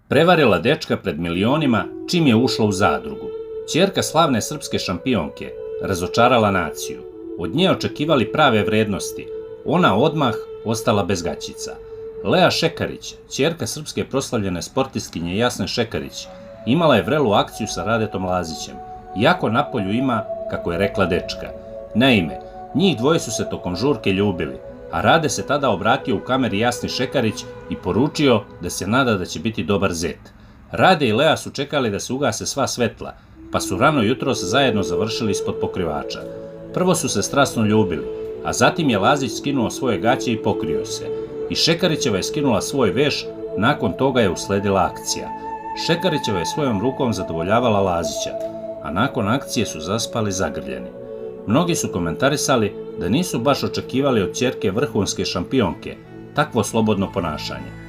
Prevarila dečka pred milionima čim je ušla u zadrugu. Ćerka slavne srpske šampionke razočarala naciju. Od nje očekivali prave vrednosti. Ona odmah ostala bez gaćica. Lea Šekarić, ćerka srpske proslavljene sportistkinje Jasne Šekarić, imala je vrelu akciju sa Radetom Lazićem, iako napolju ima, kako je rekla dečka. Naime, njih dvoje su se tokom žurke ljubili, a Rade se tada obratio u kameri Jasni Šekarić i poručio da se nada da će biti dobar zet. Rade i Lea su čekali da se ugase sva svetla, pa su rano jutros zajedno završili ispod pokrivača. Prvo su se strasno ljubili, a zatim je Lazić skinuo svoje gaće i pokrio se. I Šekarićeva je skinula svoj veš, nakon toga je usledila akcija. Šekarićeva je svojom rukom zadovoljavala Lazića, a nakon akcije su zaspali zagrljeni. Mnogi su komentarisali da nisu baš očekivali od ćerke vrhunske šampionke takvo slobodno ponašanje.